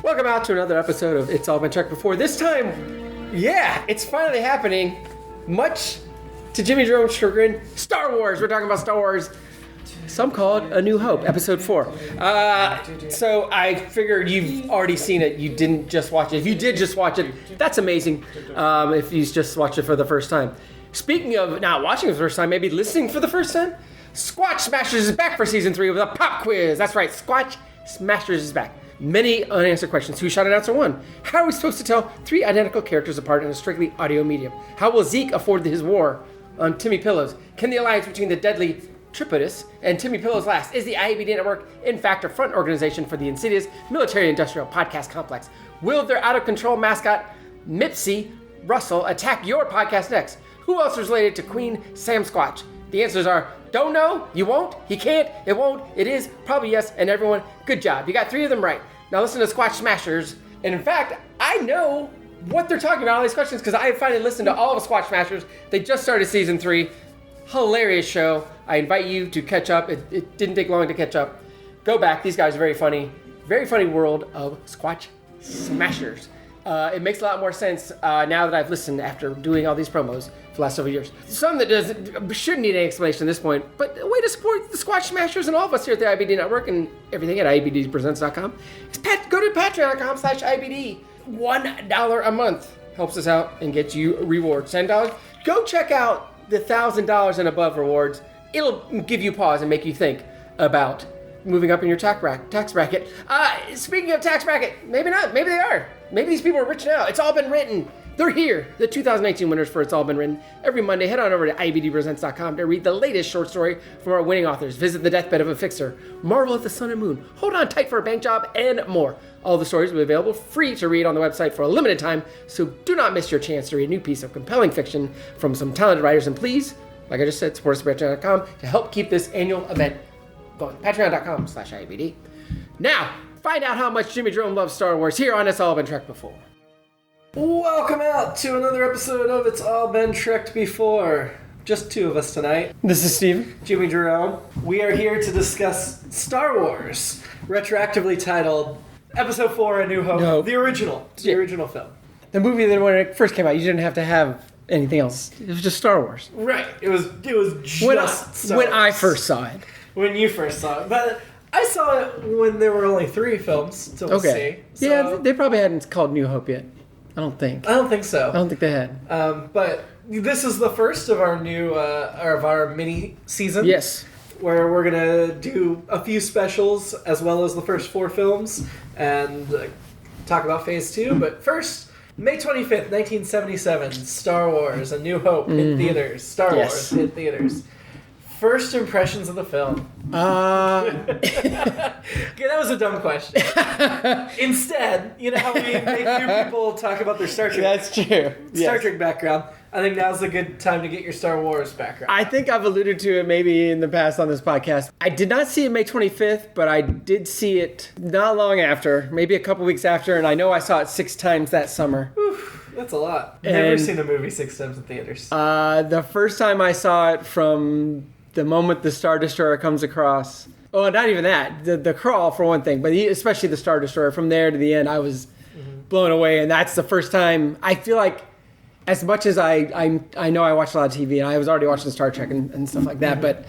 Welcome out to another episode of It's All Been Checked Before. This time, it's finally happening. Much to Jimmy-Jerome's chagrin, Star Wars. We're talking about Star Wars. Some call it A New Hope, Episode 4. So I figured you've already seen it. You didn't just watch it. If you did just watch it, that's amazing. If you just watched it for the first time. Speaking of not watching it for the first time, maybe listening for the first time, Squatch Smashers is back for Season 3 with a pop quiz. That's right, Squatch Smashers is back. Many unanswered questions. Who shot Announcer 1? How are we supposed to tell three identical characters apart in a strictly audio medium? How will Zeke afford his war on Timmy Pillows? Can the alliance between the deadly Tripodus and Timmy Pillows last? Is the IABD Network, in fact, a front organization for the insidious military-industrial podcast complex? Will their out-of-control mascot, Mipsy Russell, attack your podcast next? Who else is related to Queen Sam Squatch? The answers are, don't know, you won't, he can't, it won't, it is, probably yes, and everyone, good job. You got 3 of them right. Now listen to Squatch Smashers. And in fact, I know what they're talking about, all these questions, because I finally listened to all of the Squatch Smashers. They just started Season 3. Hilarious show. I invite you to catch up. It didn't take long to catch up. Go back. These guys are very funny. Very funny world of Squatch Smashers. It makes a lot more sense now that I've listened after doing all these promos for the last several years. Some that shouldn't need any explanation at this point, but a way to support the Squatch Smashers and all of us here at the IABD Network and everything at IABDpresents.com is go to patreon.com/IABD. $1 a month helps us out and gets you rewards. $10, go check out the $1,000 and above rewards. It'll give you pause and make you think about moving up in your tax bracket. Speaking of tax bracket, maybe not. Maybe they are. Maybe these people are rich now. It's all been written. They're here. The 2019 winners for It's All Been Written. Every Monday, head on over to IABDpresents.com to read the latest short story from our winning authors. Visit the deathbed of a fixer. Marvel at the sun and moon. Hold on tight for a bank job and more. All the stories will be available free to read on the website for a limited time, so do not miss your chance to read a new piece of compelling fiction from some talented writers. And please, like I just said, support us at Patreon.com to help keep this annual event going. Patreon.com/IABD. Now, find out how much Jimmy-Jerome loves Star Wars here on It's All Been Trekked Before. Welcome out to another episode of It's All Been Trekked Before. Just 2 of us tonight. This is Steve. Jimmy-Jerome. We are here to discuss Star Wars, retroactively titled Episode 4, A New Hope. No. The original film. The movie that when it first came out, you didn't have to have anything else. It was just Star Wars. Right. It was just Star when Wars. I first saw it. When you first saw it. But I saw it when there were only 3 films to see. So Yeah, they probably hadn't called New Hope yet. I don't think. I don't think so. I don't think they had. But this is the first of our new, of our mini season. Yes. Where we're going to do a few specials as well as the first 4 films and talk about Phase 2. But first, May 25th, 1977, Star Wars, A New Hope hit theaters. Star Wars hit theaters. First impressions of the film. Okay, that was a dumb question. Instead, you know how we make new people talk about their Star Trek. That's true. Star Trek background. I think now's a good time to get your Star Wars background. I think I've alluded to it maybe in the past on this podcast. I did not see it May 25th, but I did see it not long after, maybe a couple weeks after, and I know I saw it 6 times that summer. Oof, that's a lot. Never seen a movie 6 times in theaters. The first time I saw it from the moment the Star Destroyer comes across. Oh, not even that. The crawl, for one thing, but especially the Star Destroyer. From there to the end, I was blown away, and that's the first time. I feel like, as much as I know I watched a lot of TV, and I was already watching Star Trek and stuff like that, but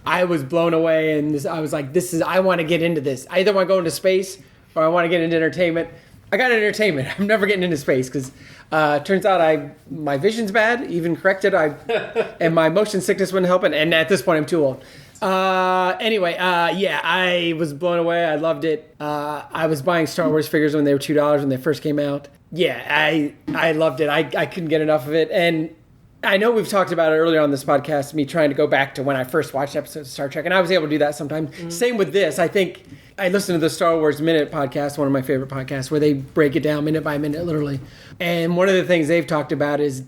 I was blown away, and I was like, I want to get into this. I either want to go into space, or I want to get into entertainment. I got entertainment. I'm never getting into space, because turns out my vision's bad, even corrected, and my motion sickness wouldn't help, and at this point I'm too old. Anyway, I was blown away. I loved it. I was buying Star Wars figures when they were $2 when they first came out. Yeah, I loved it. I couldn't get enough of it. And I know we've talked about it earlier on this podcast, me trying to go back to when I first watched episodes of Star Trek, and I was able to do that sometimes. Same with this. I think I listened to the Star Wars Minute podcast, one of my favorite podcasts, where they break it down minute by minute, literally. And one of the things they've talked about is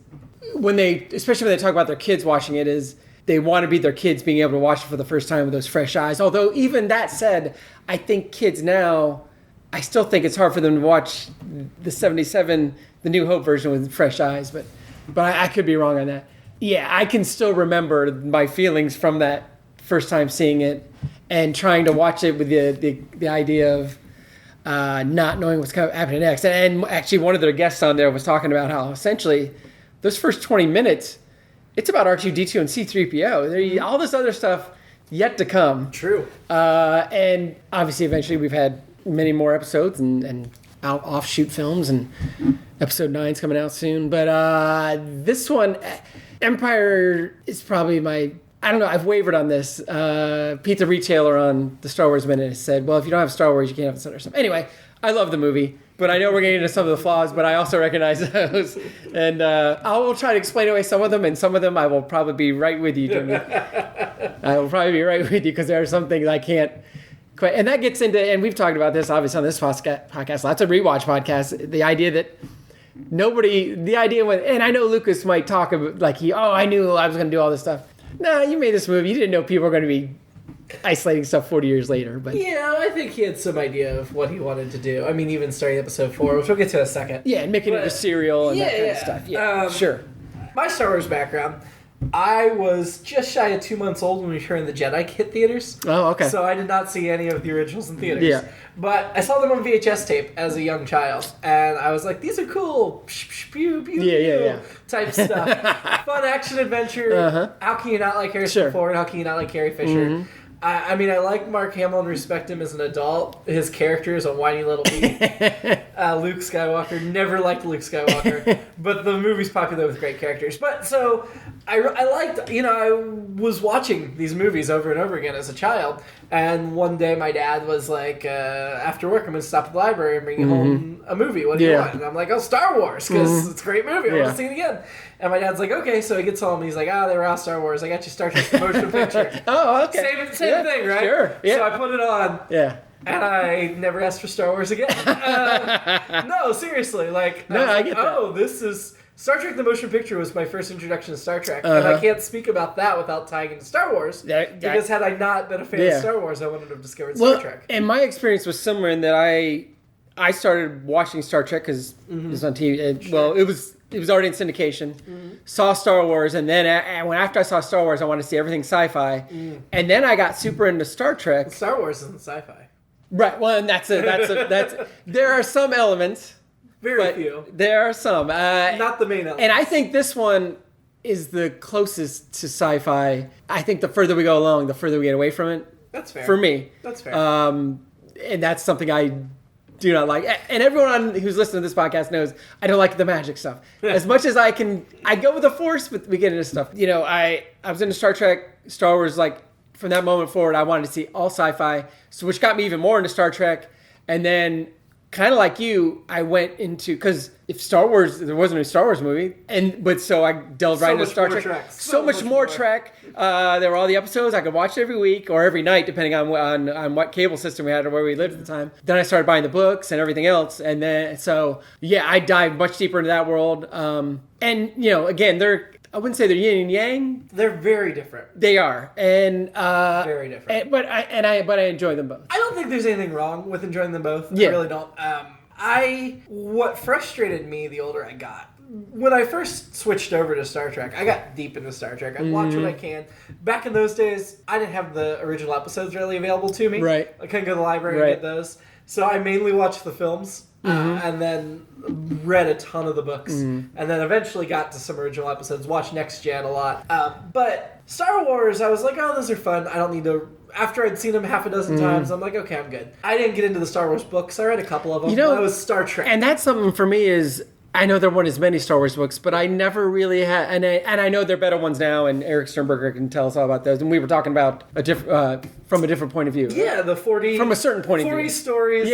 especially when they talk about their kids watching it, is they want to be their kids being able to watch it for the first time with those fresh eyes. Although even that said, I think kids now, I still think it's hard for them to watch the 77, the New Hope version with fresh eyes, but I could be wrong on that. Yeah, I can still remember my feelings from that first time seeing it and trying to watch it with the idea of not knowing what's happening next. And actually, one of their guests on there was talking about how essentially those first 20 minutes, it's about R2-D2 and C-3PO. All this other stuff yet to come. True. And obviously, eventually, we've had many more episodes and offshoot films, and episode 9's coming out soon. But this one, Empire is probably my... I don't know. I've wavered on this. Pete, the retailer on the Star Wars Minute, has said, well, if you don't have Star Wars, you can't have the Center stuff. Anyway, I love the movie, but I know we're getting into some of the flaws, but I also recognize those. And I will try to explain away some of them, and some of them I will probably be right with you, Jimmy. I will probably be right with you because there are some things I can't quite. And that gets into, and we've talked about this, obviously, on this podcast, lots of rewatch podcasts, the idea that and I know Lucas might talk about, like, I knew I was going to do all this stuff. No, you made this movie. You didn't know people were going to be isolating stuff 40 years later. But yeah, I think he had some idea of what he wanted to do. I mean, even starting episode 4, which we'll get to in a second. Yeah, and making it a serial and that kind of stuff. Yeah, sure. My Star Wars background, I was just shy of 2 months old when Return of the Jedi hit theaters. Oh, okay. So I did not see any of the originals in theaters. Yeah. But I saw them on VHS tape as a young child, and I was like, these are cool, pew, pew, pew, type stuff. Fun action adventure. Uh-huh. How can you not like Harrison Ford? How can you not like Carrie Fisher? Mm-hmm. I mean, I like Mark Hamill and respect him as an adult. His character is a whiny little bee. Luke Skywalker. Never liked Luke Skywalker. But the movie's popular with great characters. But so I liked, I was watching these movies over and over again as a child. And one day my dad was like, after work, I'm going to stop at the library and bring you home a movie. What do you want? And I'm like, Star Wars, because it's a great movie. I want to see it again. And my dad's like, okay. So he gets home and he's like, they were all Star Wars. I got you Star Trek the motion picture. Oh, okay. Same thing, right? Sure. Yeah. So I put it on. Yeah. And I never asked for Star Wars again. No, seriously. Like, I get that. This is... Star Trek the Motion Picture was my first introduction to Star Trek. And I can't speak about that without tying into Star Wars. Because had I not been a fan of Star Wars, I wouldn't have discovered Star Trek. And my experience was similar in that I started watching Star Trek because it was on TV. Well, it was already in syndication. Saw Star Wars, and then after I saw Star Wars, I wanted to see everything sci-fi. And then I got super into Star Trek. Star Wars isn't sci-fi. Right. Well, and that's there are some elements. Very few. There are some. Not the main element. And I think this one is the closest to sci-fi. I think the further we go along, the further we get away from it. That's fair. For me. That's fair. And that's something I do not like. And everyone who's listening to this podcast knows I don't like the magic stuff. As much as I go with the Force, but we get into stuff. I was into Star Trek, Star Wars, like, from that moment forward, I wanted to see all sci-fi, so which got me even more into Star Trek. And then, kind of like you, I went into, because if Star Wars, there wasn't a Star Wars movie, so I delved right into Star Trek. So much more Trek. There were all the episodes. I could watch it every week or every night, depending on what cable system we had or where we lived at the time. Then I started buying the books and everything else, and then I dived much deeper into that world. And again, I wouldn't say they're yin and yang. They're very different. They are, and very different. But I enjoy them both. I don't think there's anything wrong with enjoying them both. Yeah. I really don't. What frustrated me the older I got, when I first switched over to Star Trek, I got deep into Star Trek. I'd watch what I can. Back in those days, I didn't have the original episodes really available to me. Right. I couldn't go to the library and get those. So I mainly watched the films. And then read a ton of the books. And then eventually got to some original episodes. Watched Next Gen a lot. But Star Wars, I was like, those are fun. I don't need to... After I'd seen them half a dozen times, I'm like, okay, I'm good. I didn't get into the Star Wars books. I read a couple of them. But it was Star Trek. And that's something for me is... I know there weren't as many Star Wars books, but I never really had... And I know they're better ones now, and Eric Sternberger can tell us all about those. And we were talking about from a different point of view. Yeah, the 40... From a certain point of view. 40 stories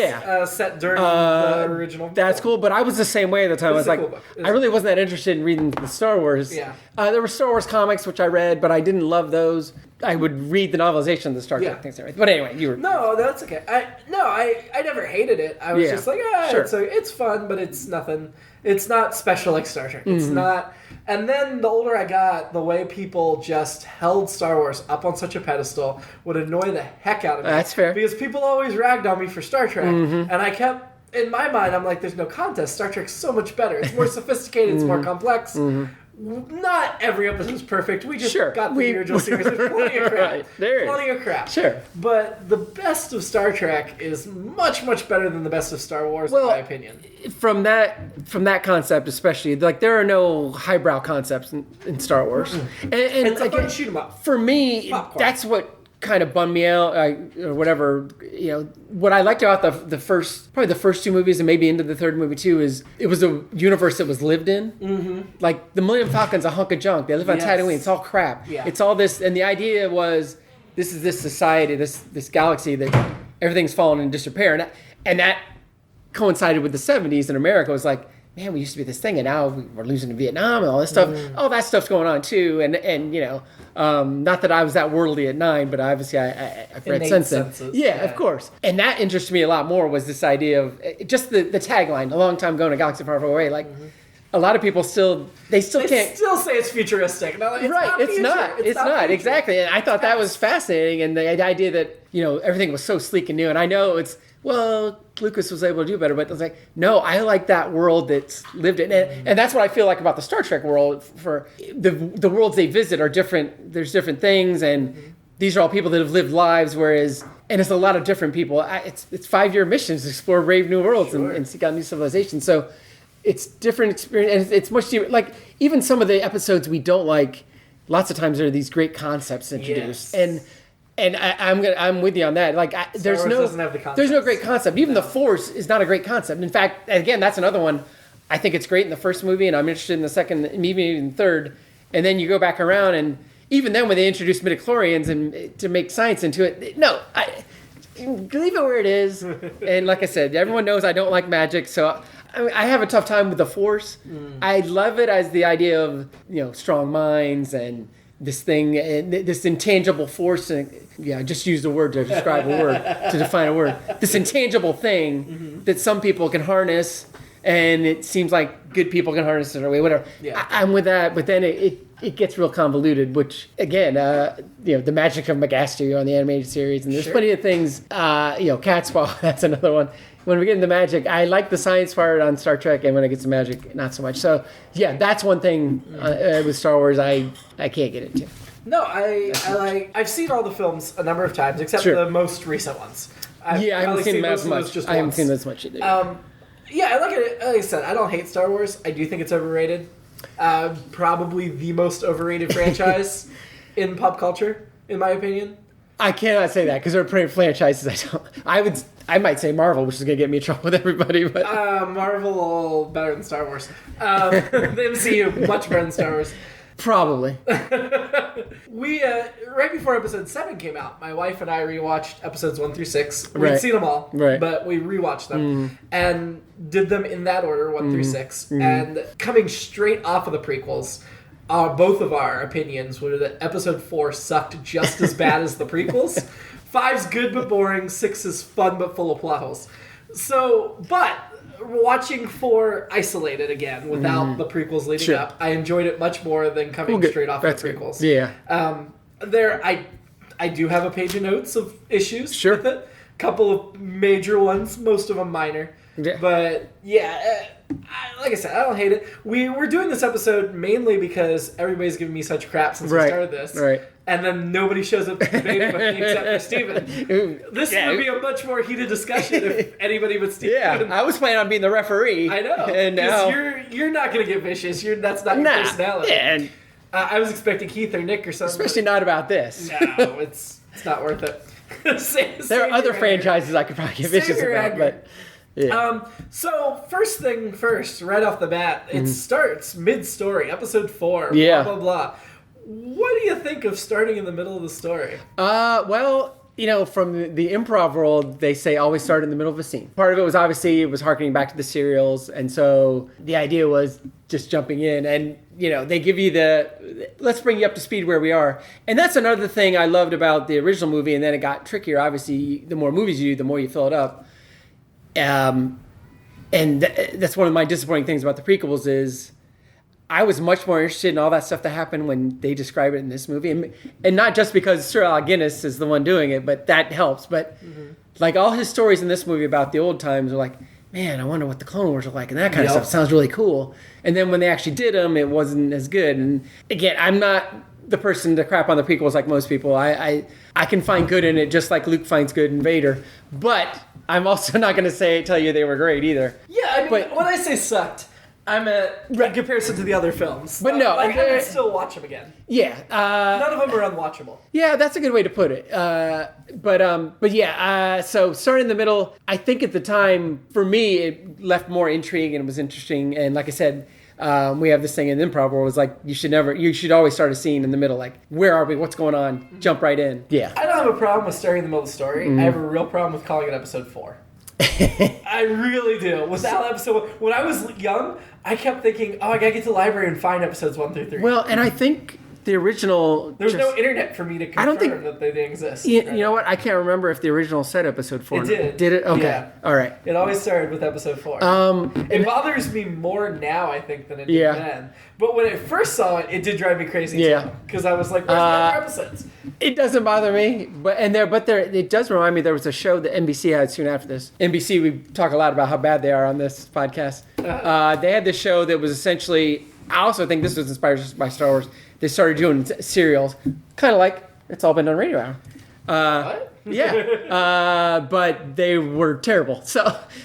set during the original. That's cool, but I was the same way at the time. I was like, I really wasn't that interested in reading the Star Wars. Yeah. There were Star Wars comics, which I read, but I didn't love those. I would read the novelization of the Star Trek things. But anyway, you were... No, that's okay. I never hated it. I was just like, it's fun, but it's nothing... It's not special like Star Trek. It's not... And then the older I got, the way people just held Star Wars up on such a pedestal would annoy the heck out of me. That's fair. Because people always ragged on me for Star Trek. And I kept... In my mind, I'm like, there's no contest. Star Trek's so much better. It's more sophisticated. It's more complex. not every episode was perfect. We just Sure. got the original series. There's plenty of crap. Right. There is. Plenty of crap. Sure. But the best of Star Trek is much, much better than the best of Star Wars, in my opinion. From that concept especially, like there are no highbrow concepts in Star Wars. And It's a again, fun shoot 'em up. for me, Popcorn. that's what kind of bummed me out, or whatever. What I liked about the first 2 movies, and maybe into the third movie too, is it was a universe that was lived in. Mm-hmm. Like the Millennium Falcon's a hunk of junk. They live on Tatooine. It's all crap. Yeah. It's all this, and the idea was this is this society, this galaxy that everything's fallen in disrepair, and that coincided with the 70s in America. It was like, man, we used to be this thing, and now we're losing to Vietnam and all this stuff. All that stuff's going on too, and not that I was that worldly at 9, but obviously I've read since then. Yeah, of course. And that interested me a lot more, was this idea of just the tagline, a long time going, a galaxy far, far away. Like a lot of people still can't still say it's futuristic. No, it's right, not it's future. not. It's not future. Exactly. And I thought that was fascinating, and the idea that everything was so sleek and new. And I know Lucas was able to do better, but I was like, no, I like that world that's lived in, and that's what I feel like about the Star Trek world. For the worlds they visit are different. There's different things, and these are all people that have lived lives. And it's a lot of different people. It's 5-year missions to explore brave new worlds and seek out new civilizations. So it's different experience, and it's much deeper. Like even some of the episodes we don't like, lots of times there are these great concepts introduced, and I'm with you on that. Like there's no great concept. Even the Force is not a great concept. In fact, again, that's another one. I think it's great in the first movie, and I'm interested in the second, maybe even the third. And then you go back around, and even then, when they introduce midichlorians and to make science into it, no, leave it where it is. And like I said, everyone knows I don't like magic, so I have a tough time with the Force. I love it as the idea of strong minds and this thing, and this intangible force. And I just used a word to describe a word, to define a word. This intangible thing that some people can harness, and it seems like good people can harness it or whatever. Yeah. I'm with that, but then it gets real convoluted, which again, the magic of McGaster on the animated series, and there's plenty of things. Catspaw, that's another one. When we get into magic, I like the science part on Star Trek, and when it gets to magic, not so much. So, yeah, that's one thing with Star Wars I can't get into. No, I've seen all the films a number of times, except the most recent ones. I haven't seen them as much. I haven't seen them as much either. I like it. Like I said, I don't hate Star Wars. I do think it's overrated. Probably the most overrated franchise in pop culture, in my opinion. I cannot say that because there are plenty of franchises I might say Marvel, which is going to get me in trouble with everybody. But Marvel better than Star Wars. The MCU much better than Star Wars. Probably. We right before episode 7 came out, my wife and I rewatched episodes 1 through 6. We'd Right. seen them all, Right. but we rewatched them and did them in that order, 1 through 6. And coming straight off of the prequels, both of our opinions were that episode 4 sucked just as bad as the prequels. 5's good but boring. 6 is fun but full of plot holes. So, but watching 4 isolated again without the prequels leading up, I enjoyed it much more than coming straight off the prequels. Yeah. I do have a page of notes of issues with it. A couple of major ones, most of them minor. Yeah. But like I said, I don't hate it. We're doing this episode mainly because everybody's giving me such crap since we started this. Right. And then nobody shows up to debate with me except for Steven. This would be a much more heated discussion if anybody but Steven. Yeah, I was planning on being the referee. I know. And now you're not going to get vicious. That's not your personality. And I was expecting Keith or Nick or something. Especially not about this. No, it's not worth it. There are other franchises I could probably get vicious about, but... Yeah. So first thing first, right off the bat, it starts mid-story, episode 4, blah, blah, blah. What do you think of starting in the middle of the story? Well, from the improv world, they say always start in the middle of a scene. Part of it was obviously it was harkening back to the serials, and so the idea was just jumping in, and they give you let's bring you up to speed where we are. And that's another thing I loved about the original movie, and then it got trickier. Obviously, the more movies you do, the more you fill it up. And that's one of my disappointing things about the prequels is I was much more interested in all that stuff that happened when they describe it in this movie. And not just because Sir Alec Guinness is the one doing it, but that helps. But like all his stories in this movie about the old times are like, man, I wonder what the Clone Wars are like, and that kind of Yep. stuff sounds really cool. And then when they actually did them, it wasn't as good. And again, I'm not the person to crap on the prequels like most people. I can find good in it just like Luke finds good in Vader. But I'm also not going to tell you they were great either. Yeah, I mean, But- when I say sucked, I meant in comparison to the other films. But no, like, I would still watch them again. Yeah. None of them are unwatchable. Yeah, that's a good way to put it. But yeah. So starting in the middle, I think at the time for me it left more intrigue and it was interesting. And like I said, we have this thing in improv where it was like you should always start a scene in the middle, like where are we? What's going on? Jump right in. Yeah. I don't have a problem with starting in the middle of the story. I have a real problem with calling it episode 4. I really do. Without episode, when I was young, I kept thinking, "Oh, I gotta get to the library and find episodes 1 through 3." Well, and I think the original. There's no internet for me to confirm I don't think that they didn't exist. You know what? I can't remember if the original said episode 4. It did. Did it? Okay. Yeah. All right. It always started with episode 4. It bothers me more now, I think, than it did then. But when I first saw it, it did drive me crazy too. Because I was like, "Where's the other episodes?" It doesn't bother me, but it does remind me there was a show that NBC had soon after this. NBC, we talk a lot about how bad they are on this podcast. They had this show that was essentially, I also think this was inspired by Star Wars. They started doing serials, kind of like It's All Been Done Radio Hour. What? Yeah, but they were terrible. So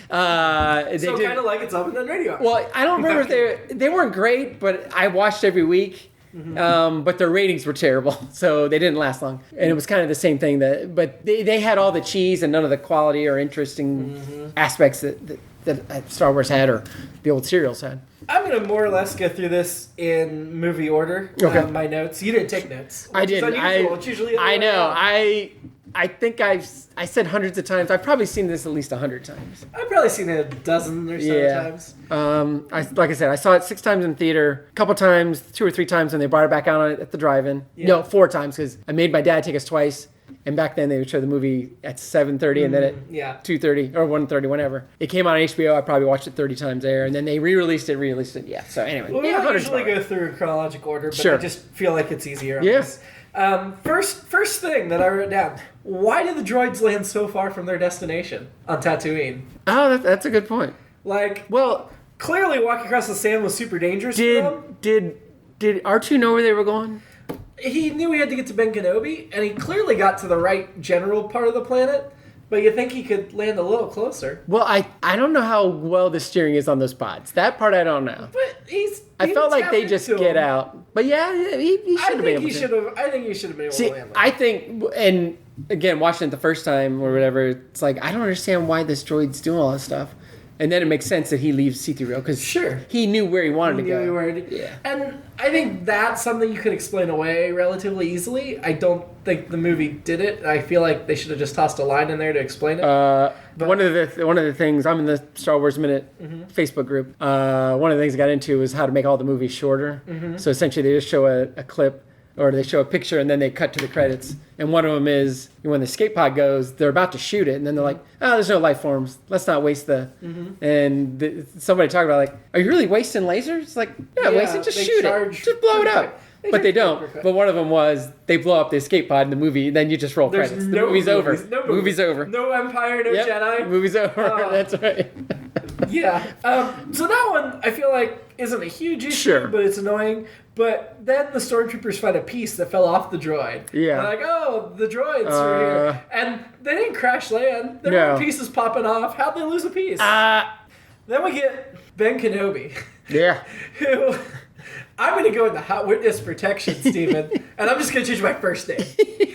kind of like It's All Been Done Radio Hour. Well, I don't remember if they weren't great, but I watched every week. But their ratings were terrible, so they didn't last long. And it was kind of the same thing. But they had all the cheese and none of the quality or interesting aspects that Star Wars had or the old serials had. I'm going to more or less go through this in movie order. Okay. My notes. You didn't take notes. I didn't. It's usually I know. I think I said hundreds of times. I've probably seen this at least 100 times. I've probably seen it a dozen or so times. Like I said, I saw it 6 times in theater, a couple times, 2 or 3 times when they brought it back out at the drive-in. Yeah. No, 4 times because I made my dad take us twice. And back then they would show the movie at 7:30 and then at 2:30 or 1:30, whenever. It came out on HBO. I probably watched it 30 times there. And then they re-released it. Yeah. So anyway. We don't usually go through chronological order, but Sure. I just feel like it's easier on Yes. this. First thing that I wrote down. Why did the droids land so far from their destination on Tatooine? Oh, that's a good point. Like, Well, clearly walking across the sand was super dangerous for them. did R2 know where they were going? He knew he had to get to Ben Kenobi, and he clearly got to the right general part of the planet, but you think he could land a little closer. Well, I don't know how well the steering is on those pods. That part I don't know. But I felt like they just get out. But yeah, he should have been able to. I think he should have been able See, to land. I think, and again, watching it the first time or whatever, it's like, I don't understand why this droid's doing all this stuff. And then it makes sense that he leaves C-3PO because he knew where he wanted to go. Yeah. And I think that's something you could explain away relatively easily. I don't think the movie did it. I feel like they should have just tossed a line in there to explain it. One of the things, I'm in the Star Wars Minute Facebook group. One of the things I got into was how to make all the movies shorter. So essentially they just show a clip or they show a picture and then they cut to the credits. And one of them is when the escape pod goes, they're about to shoot it, and then they're like, "Oh, there's no life forms. Let's not waste the." And somebody talked about like, "Are you really wasting lasers?" It's like, "Yeah, waste it. Just shoot it. Just blow it up." But they don't. But one of them was they blow up the escape pod in the movie, then you just roll credits. The movie's over. Movie's over. No Empire, no Jedi. Movie's over. That's right. Yeah. So that one I feel like isn't a huge issue, but it's annoying. But then the stormtroopers find a piece that fell off the droid. Yeah. They're like, oh, the droids are here. And they didn't crash land. There were pieces popping off. How'd they lose a piece? Then we get Ben Kenobi. Yeah. Who... I'm going to go into hot witness protection, Steven, and I'm just going to change my first name.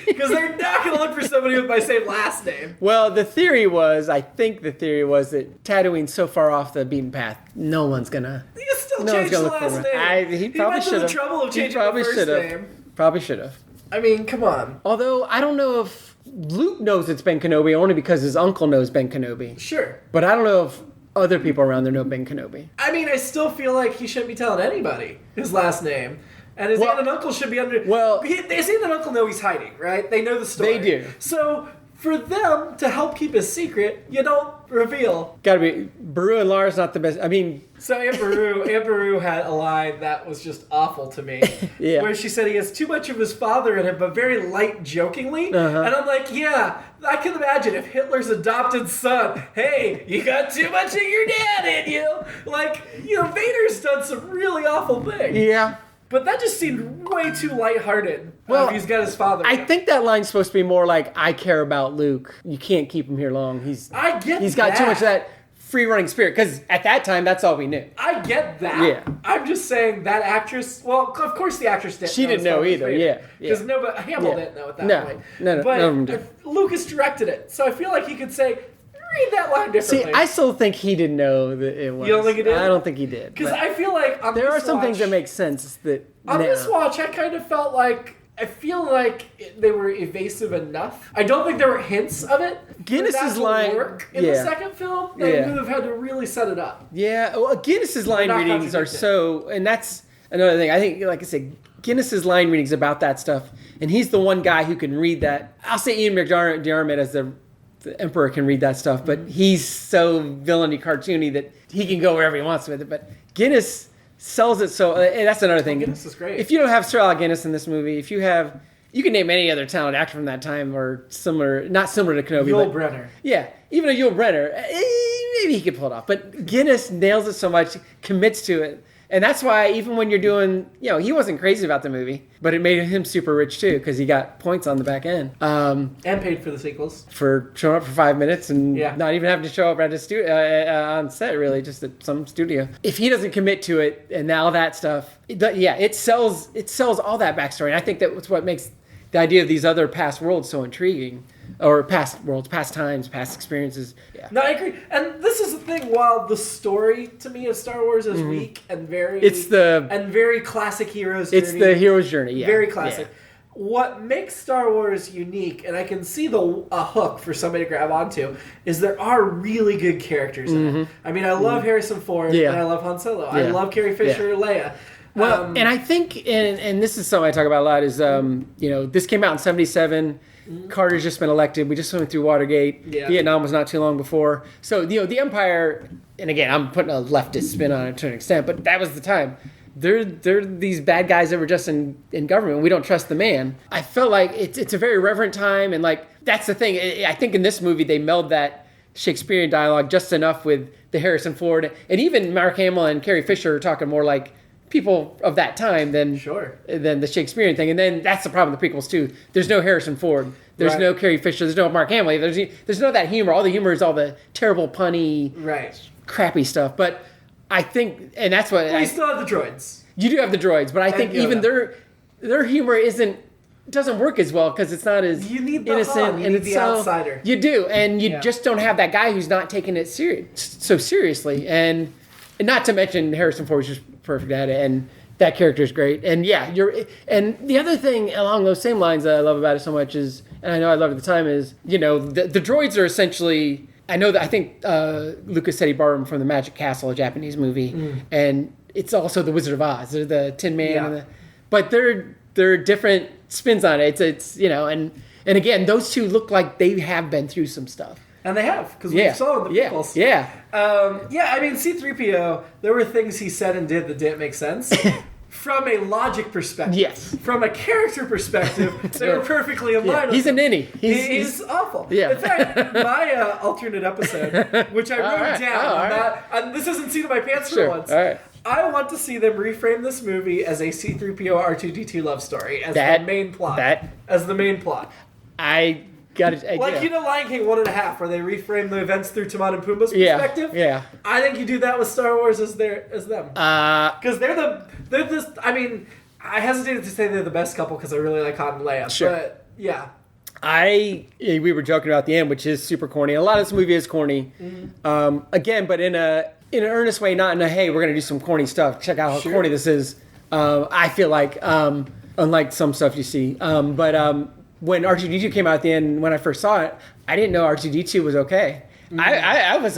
Because they're not going to look for somebody with my same last name. Well, I think the theory was that Tatooine's so far off the beaten path, no one's going to... You still change the last name. He probably should have. He went to the trouble of changing the first name. Probably should have. I mean, come on. Although, I don't know if Luke knows it's Ben Kenobi only because his uncle knows Ben Kenobi. Sure. But I don't know if other people around there know Ben Kenobi. I mean, I still feel like he shouldn't be telling anybody his last name. And his aunt and uncle should be under... Well... His aunt and uncle know he's hiding, right? They know the story. They do. So, for them to help keep a secret, you don't reveal. Gotta be. Baru and Lara's not the best. I mean, So Aunt Beru had a line that was just awful to me. Yeah. Where she said he has too much of his father in him, but very light jokingly. Uh-huh. And I'm like, yeah, I can imagine if Hitler's adopted son, hey, you got too much of your dad in you. Like, Vader's done some really awful things. yeah. But that just seemed way too lighthearted. Well, if he's got his father. I think that line's supposed to be more like, I care about Luke. You can't keep him here long. He's got too much of that free-running spirit. Because at that time, that's all we knew. I get that. Yeah. I'm just saying that actress, well, of course the actress didn't know. She didn't know either, yeah. Because nobody, Hamill didn't know at that point. No. But Lucas directed it. So I feel like he could say, read that line differently. See, I still think he didn't know that it was. You don't think he did? I don't think he did. Because I feel like on there this are some watch, things that make sense that on this watch, I kind of felt like, I feel like they were evasive enough. I don't think there were hints of it. Guinness's line work in the second film. They would have had to really set it up. Yeah, well, Guinness's line readings are so, and that's another thing. I think, like I said, Guinness's line readings about that stuff, and he's the one guy who can read that. I'll say Ian McDiarmid as the Emperor can read that stuff, but he's so villainy cartoony that he can go wherever he wants with it. But Guinness sells it so, and that's another thing. Guinness is great. If you don't have Sir Alec Guinness in this movie, you can name any other talented actor from that time or similar, not similar to Kenobi. Yul Brynner. Yeah, even a Yul Brynner, maybe he could pull it off. But Guinness nails it so much, commits to it. And that's why even when you're doing, he wasn't crazy about the movie, but it made him super rich too because he got points on the back end. And paid for the sequels. For showing up for 5 minutes and not even having to show up at a on set, really, just at some studio. If he doesn't commit to it and all that stuff, it sells all that backstory. And I think that's what makes the idea of these other past worlds so intriguing. Or past worlds, past times, past experiences. Yeah. No, I agree. And this is the thing, while the story to me of Star Wars is weak and very very classic hero's journey. It's the hero's journey, yeah. Very classic. Yeah. What makes Star Wars unique, and I can see a hook for somebody to grab onto, is there are really good characters in it. I mean, I love Harrison Ford and I love Han Solo. I love Carrie Fisher, Leia. Well, and I think, and this is something I talk about a lot, is, this came out in 1977. Carter's just been elected. We just went through Watergate. Yeah. Vietnam was not too long before. So, the Empire, and again, I'm putting a leftist spin on it to an extent, but that was the time. They're these bad guys that were just in government. We don't trust the man. I felt like it's a very reverent time, and that's the thing. I think in this movie they meld that Shakespearean dialogue just enough with the Harrison Ford, and even Mark Hamill and Carrie Fisher are talking more like people of that time than the Shakespearean thing. And then that's the problem with the prequels too. There's no Harrison Ford. There's no Carrie Fisher. There's no Mark Hamill. There's no that humor. All the humor is all the terrible, punny, crappy stuff. But I think, and that's what... Well, you still have the droids. You do have the droids, but I think even their humor doesn't work as well because it's not as you need the innocent. You need the outsider. You do, and you just don't have that guy who's not taking it so seriously. And not to mention Harrison Ford is just perfect at it, and that character is great. And and the other thing along those same lines that I love about it so much is, and I know I loved it at the time, is the droids are essentially. I think Lucas said he borrowed them from the Magic Castle, a Japanese movie, and it's also the Wizard of Oz. They're the Tin Man, but they're different spins on it. It's and again, those two look like they have been through some stuff. And they have, because we saw the prequels. Yeah. I mean, C-3PO, there were things he said and did that didn't make sense. From a logic perspective. Yes. From a character perspective, they were perfectly in line. He's a ninny. He's awful. Yeah. In fact, my alternate episode, which I wrote down, and this isn't seat of my pants for once. All right. I want to see them reframe this movie as a C-3PO R2-D2 love story as the main plot. As the main plot. I got it. Like, Lion King 1.5, where they reframe the events through Timon and Pumbaa's perspective. Yeah. I think you do that with Star Wars as them. Because they're this. I mean, I hesitated to say they're the best couple because I really like Han and Leia. Sure. But yeah. We were joking about the end, which is super corny. A lot of this movie is corny. Again, but in an earnest way, not in a hey, we're gonna do some corny stuff. Check out how corny this is. I feel like unlike some stuff you see, when R2-D2 came out at the end, when I first saw it, I didn't know R2-D2 was okay. I was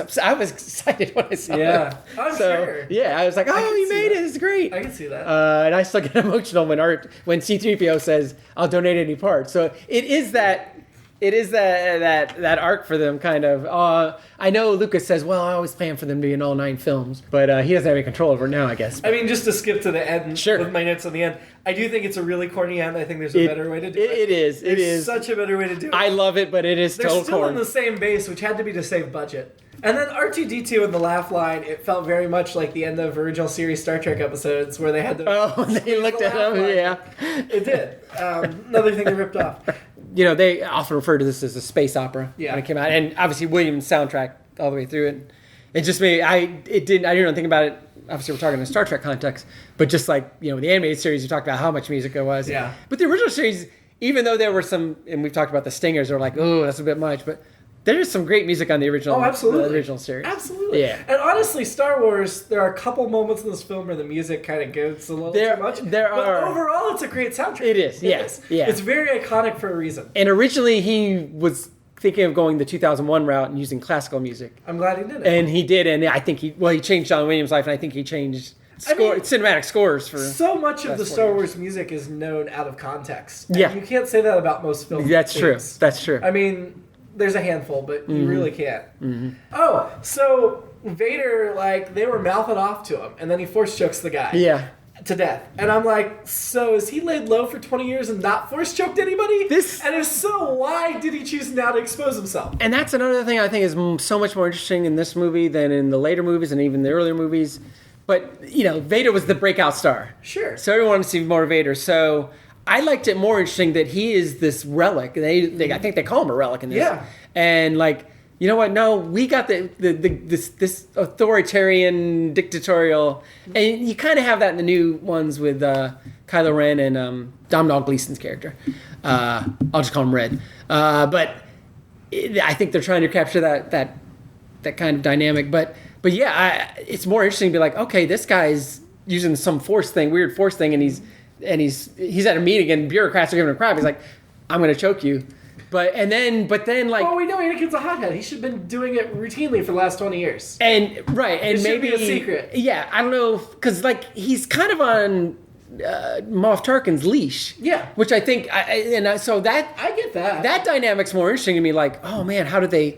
excited when I saw it. Yeah, I'm sure. Yeah, I was like, oh, you made it. It's great. I can see that. And I still get emotional when C-3PO says, I'll donate any parts. So it is that It is that arc for them, kind of. I know Lucas says, well, I always plan for them to be in all 9 films, but he doesn't have any control over it now, I guess. I mean, just to skip to the end Sure. with my notes on the end, I do think it's a really corny end. I think there's a better way to do it. It is. It is. Such a better way to do it. I love it, but it is They're still still corny. on the same base, which had to be to save budget. And then R2-D2 in the laugh line, it felt very much like the end of original series Star Trek episodes where they had to... Oh, they looked at him, yeah. It did. Another thing they ripped off. You know, they often refer to this as a space opera when it came out. And obviously Williams' soundtrack all the way through it. It just made... I didn't think about it. Obviously, we're talking in a Star Trek context. But just like, you know, the animated series, you talked about how much music there was. Yeah. But the original series, even though there were some... And we've talked about the stingers. They're like, oh, that's a bit much. But... There's some great music on the original, absolutely. The original series. Absolutely. Yeah. And honestly, Star Wars, there are a couple moments in this film where the music kind of goes a little too much. But overall, it's a great soundtrack. It is, yes. Yeah. It's very iconic for a reason. And originally, he was thinking of going the 2001 route and using classical music. I'm glad he did it. And he did, and I think he changed John Williams' life, and I think he changed cinematic scores for... So much of the Star Wars music is known out of context. Yeah. You can't say that about most films. That's true. That's true. I mean... There's a handful, but you really can't. Mm-hmm. Oh, so Vader, like, they were mouthing off to him, and then he force chokes the guy to death. And I'm like, so is he laid low for 20 years and not force choked anybody? And if so, why did he choose now to expose himself? And that's another thing I think is so much more interesting in this movie than in the later movies and even the earlier movies. But, you know, Vader was the breakout star. Sure. So everyone wanted to see more Vader. So... I liked it more interesting that he is this relic. I think they call him a relic in this. Yeah. And like, you know what? No, we got this authoritarian, dictatorial, and you kind of have that in the new ones with Kylo Ren and Domhnall Gleeson's character. I'll just call him Red. But I think they're trying to capture that kind of dynamic. But yeah, it's more interesting to be like, okay, this guy's using some weird force thing, and he's at a meeting and bureaucrats are giving him crap. He's like, I'm going to choke you. But then like... Oh, we know Anakin's a hothead. He should have been doing it routinely for the last 20 years. And it maybe... should be a secret. Yeah, I don't know, because like, he's kind of on Moff Tarkin's leash. Yeah. Which I think... so that... I get that. That dynamic's more interesting to me, like, oh man, how did they...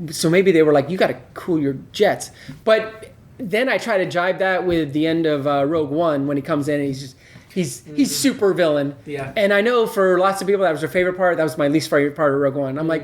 So maybe they were like, you got to cool your jets. But then I try to jibe that with the end of Rogue One when he comes in and he's super villain. Yeah. And I know for lots of people that was their favorite part. That was my least favorite part of Rogue One. I'm like,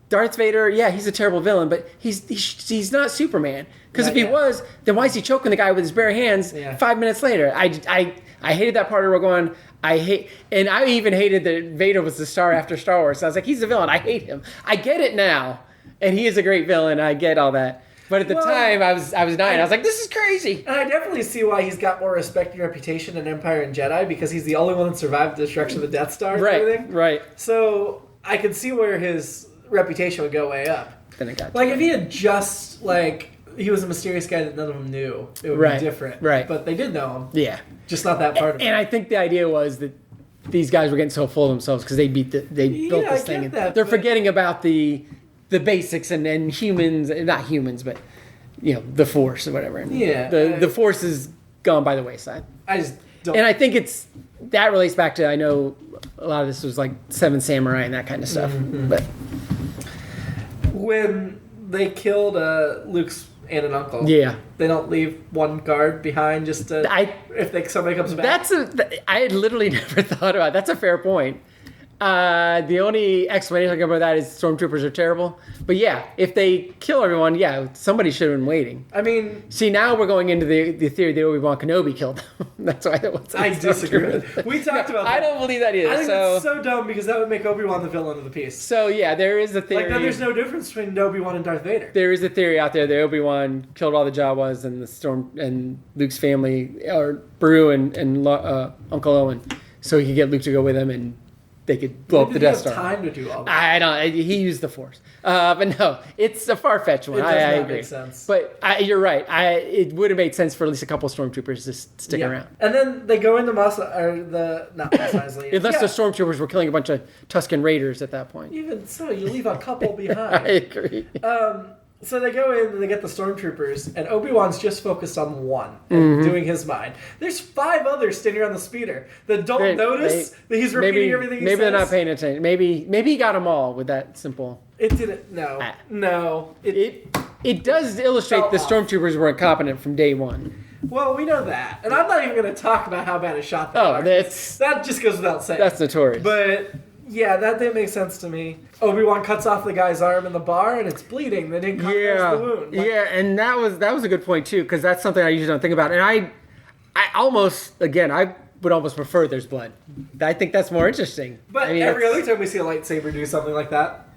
Darth Vader, yeah, he's a terrible villain, but he's not Superman. Because if he was, then why is he choking the guy with his bare hands 5 minutes later? I hated that part of Rogue One. And I even hated that Vader was the star after Star Wars. So I was like, he's a villain. I hate him. I get it now. And he is a great villain. I get all that. But at the time, I was 9. I was like, this is crazy. And I definitely see why he's got more respect and reputation in Empire and Jedi, because he's the only one that survived the destruction of the Death Star and everything. Right. So I could see where his reputation would go way up. Then it got like, if he had just, like, he was a mysterious guy that none of them knew, it would be different. Right. But they did know him. Yeah. Just not that part of it. And I think the idea was that these guys were getting so full of themselves because they built this thing. They're forgetting about the basics and humans, not humans, but you know, the Force or whatever. And the Force is gone by the wayside. I just don't. And I think that relates back to, I know a lot of this was like Seven Samurai and that kind of stuff. Mm-hmm. But when they killed Luke's aunt and uncle, they don't leave one guard behind just to, if somebody comes back. I had literally never thought about it. That's a fair point. The only explanation I can about that is stormtroopers are terrible. But yeah, if they kill everyone, somebody should have been waiting. I mean... See, now we're going into the theory that Obi-Wan Kenobi killed them. That's why that was... I disagree. We talked about that. I don't believe that either. I think that's so dumb because that would make Obi-Wan the villain of the piece. So yeah, there is a theory... Like, then there's no difference between Obi-Wan and Darth Vader. There is a theory out there that Obi-Wan killed all the Jawas and Luke's family, or Beru and Uncle Owen, so he could get Luke to go with him and they could blow up the Death Star. Time to do all that. He used the Force, but no, it's a far-fetched one. It does not make sense. But you're right. It would have made sense for at least a couple of stormtroopers to stick around. And then they go into not Mos Eisley. Unless the stormtroopers were killing a bunch of Tusken Raiders at that point. Even so, you leave a couple behind. I agree. So they go in and they get the stormtroopers, and Obi-Wan's just focused on one and doing his mind. There's 5 others standing on the speeder that don't notice that he's repeating everything he says. Maybe they're not paying attention. Maybe he got them all with that simple. It didn't. No. It does illustrate the stormtroopers were incompetent from day one. Well, we know that, and I'm not even going to talk about how bad a shot they are. That just goes without saying. That's notorious. But yeah, that didn't make sense to me. Obi-Wan cuts off the guy's arm in the bar, and it's bleeding. They didn't cauterize the wound. And that was a good point too, because that's something I usually don't think about. And I would almost prefer there's blood. I think that's more interesting. But every other time we see a lightsaber do something like that.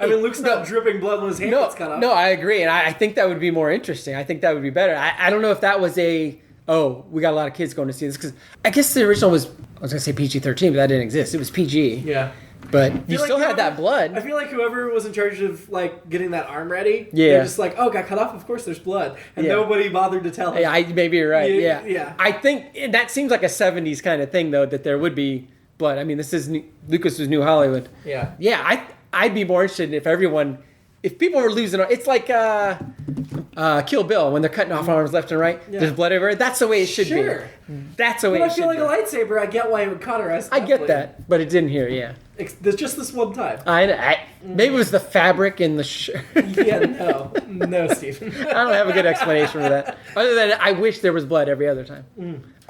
I mean, Luke's not dripping blood when his hand gets cut off. No, I agree. And I think that would be more interesting. I think that would be better. I don't know if that was we got a lot of kids going to see this. Because I guess the original was, I was going to say PG-13, but that didn't exist. It was PG. Yeah. But you still had that blood. I feel like whoever was in charge of getting that arm ready, they're just like, got cut off. Of course, there's blood, and nobody bothered to tell him. Yeah, maybe you're right. Yeah. I think that seems like a '70s kind of thing, though, that there would be blood. I mean, this is Lucas's New Hollywood. Yeah. Yeah, I'd be more interested if people were losing. It's like Kill Bill when they're cutting off arms left and right. Yeah. There's blood everywhere. That's the way it should be. That's the way it should be. But I feel like a lightsaber. I get why it would cauterize. I get that, but it didn't here. Yeah. There's just this one time. Maybe it was the fabric in the shirt. No, Stephen. I don't have a good explanation for that. Other than I wish there was blood every other time.